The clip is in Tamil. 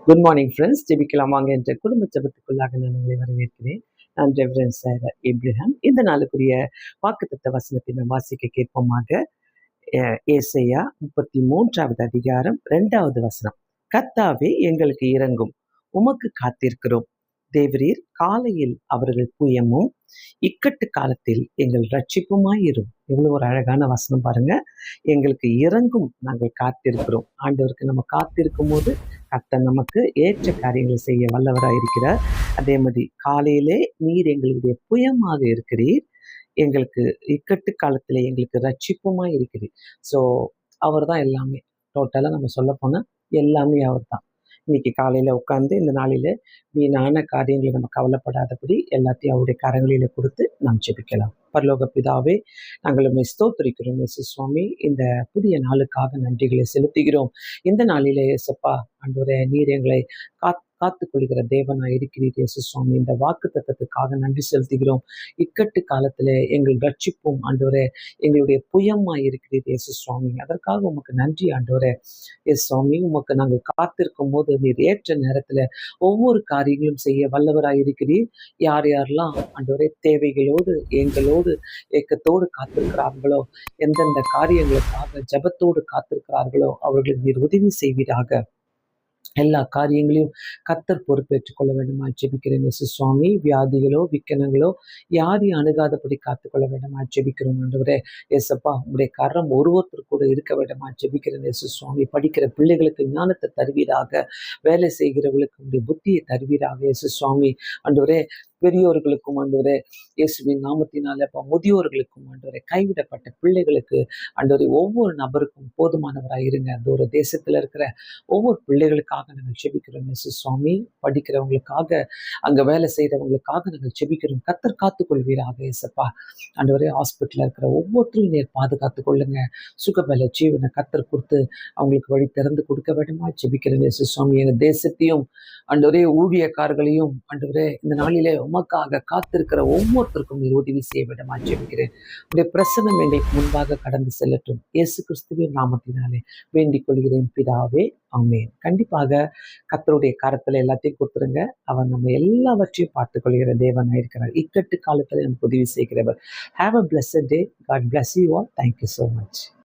Good morning friends. ஜெபிக்கலாம் வாங்க என்ற குடும்ப ஜெபத்துக்குள்ளாக நான் உங்களை வரவேற்கிறேன். நான் ரெவரண்ட் சார் ஏப்ரஹாம். இந்த நாளுக்குரிய வாக்குத்தத்த வசனத்தை நாம் வாசிக்க கேட்போமாக. ஏசாயா 33வது அதிகாரம் 2வது வசனம். கர்த்தாவே எங்களுக்கு இரங்கும், உமக்கு காத்திருக்கிறோம். தேவரீர் காலையில் அவர்கள் புயமும் இக்கட்டு காலத்தில் எங்கள் ரட்சிப்புமாயிரும். எவ்வளவு ஒரு அழகான வசனம் பாருங்க. எங்களுக்கு இறங்கும், நாங்கள் காத்திருக்கிறோம். ஆண்டவருக்கு நம்ம காத்திருக்கும் போது கர்த்தர் நமக்கு ஏற்ற காரியங்களை செய்ய வல்லவராக இருக்கிறார். அதே மாதிரி காலையிலே நீர் எங்களுடைய புயமாக இருக்கிறீர், எங்களுக்கு இக்கட்டு காலத்துல எங்களுக்கு ரட்சிப்புமா இருக்கிறீர். ஸோ அவர் தான் எல்லாமே. டோட்டலாக நம்ம சொல்ல போனால் எல்லாமே அவர் தான். இன்னைக்கு காலையில் உட்காந்து இந்த நாளில் வீணான காரியங்களை நம்ம கவலைப்படாதபடி எல்லாத்தையும் அவருடைய கரங்களில் கொடுத்து நாம் ஜெபிக்கலாம். பரலோக பிதாவே, நாங்கள் உண்மை ஸ்தோத்திரிக்கிறோம் இயேசு சுவாமி. இந்த புதிய நாளுக்காக நன்றிகளை செலுத்துகிறோம். இந்த நாளிலே இயேசப்பா ஆண்டவரே, நீர் எங்களை காத்துக்கொள்கிற தேவனாய் இருக்கிறீர் இயேசு சுவாமி. இந்த வாக்கு தத்தத்துக்காக நன்றி செலுத்துகிறோம். இக்கட்டு காலத்திலே எங்கள் ரட்சிப்பும் ஆண்டவரே, எங்களுடைய புயமாய் இருக்கிறீர் இயேசு சுவாமி. அதற்காக உமக்கு நன்றி ஆண்டவரே. இயேசு சுவாமி, உமக்கு நாங்கள் காத்திருக்கும் போது நீர் ஏற்ற நேரத்துல ஒவ்வொரு காரியங்களும் செய்ய வல்லவராய் இருக்கிறீர். யார் யாரெல்லாம் ஆண்டவரே தேவைகளோடு எங்களோடு ஏக்கத்தோடு காத்திருக்கிறார்களோ, எந்தெந்த காரியங்களுக்காக ஜெபத்தோடு காத்திருக்கிறார்களோ அவர்களுக்கு நீர் உதவி செய்வீராக. எல்லா காரியங்களையும் கர்த்தர் பொறுப்பேற்றுக் கொள்ள வேண்டுமா ஜெபிக்கிறேன் இயேசு சுவாமி. வியாதிகளோ விக்கனங்களோ யாரையும் அணுகாதபடி காத்துக்கொள்ள வேண்டுமா ஜெபிக்கிறோம் ஆண்டவரே. இயேசப்பா, உங்களுடைய கரம் ஒருவருக்கு கூட இருக்க வேண்டுமா ஜெபிக்கிறேன் இயேசு சுவாமி. படிக்கிற பிள்ளைகளுக்கு ஞானத்தை தருவீராக, வேலை செய்கிறவர்களுக்கு உங்களுடைய புத்தியை தருவீராக இயேசு சுவாமி. ஆண்டவரே, பெரியோர்களுக்கும் ஆண்டவரே இயேசுவின் நாமத்தினால முதியோர்களுக்கும் ஆண்டவரே, கைவிடப்பட்ட பிள்ளைகளுக்கு ஆண்டவரே, ஒவ்வொரு நபருக்கும் போதுமானவராக இருங்க. அந்த ஒரு தேசத்துல இருக்கிற ஒவ்வொரு பிள்ளைகளுக்காக நாங்கள் ஜெபிக்கிறோம் இயேசு சுவாமி. படிக்கிறவங்களுக்காக, அங்க வேலை செய்யறவங்களுக்காக நாங்கள் ஜெபிக்கிறோம். கர்த்தர் காத்துக்கொள்வீராக இயேசப்பா. ஆண்டவரே, ஹாஸ்பிட்டல்ல இருக்கிற ஒவ்வொருத்தரையும் நீர் பாதுகாத்து கொள்ளுங்க. சுகபல ஜீவனை கர்த்தர் கொடுத்து அவங்களுக்கு வழி திறந்து கொடுக்க வேண்டுமா ஜெபிக்கிறேன் இயேசு சுவாமி. எங்க தேசத்தையும் ஆண்டவரே, ஊழியக்காரர்களையும் ஆண்டவரே, இந்த நாளிலே உமக்காக காத்திருக்கிற ஒவ்வொருத்தருக்கும் நீர் உதவி செய்ய வேண்டுமா ஜெபிக்கிறேன். உடைய பிரசனம் எங்களுக்கு முன்பாக கடந்து செல்லட்டும். இயேசு கிறிஸ்துவின் நாமத்தினாலே வேண்டிக் கொள்கிறேன் பிதாவே, ஆமென். கண்டிப்பாக கர்த்தருடைய கரத்துல எல்லாத்தையும் கொடுத்துருங்க. அவர் நம்ம எல்லாவற்றையும் பார்த்துக் கொள்கிற தேவனாக இருக்கிறார். இக்கட்டு காலத்துல நமக்கு உதவி செய்கிறவர். Have a blessed day. God bless you all. Thank you so much.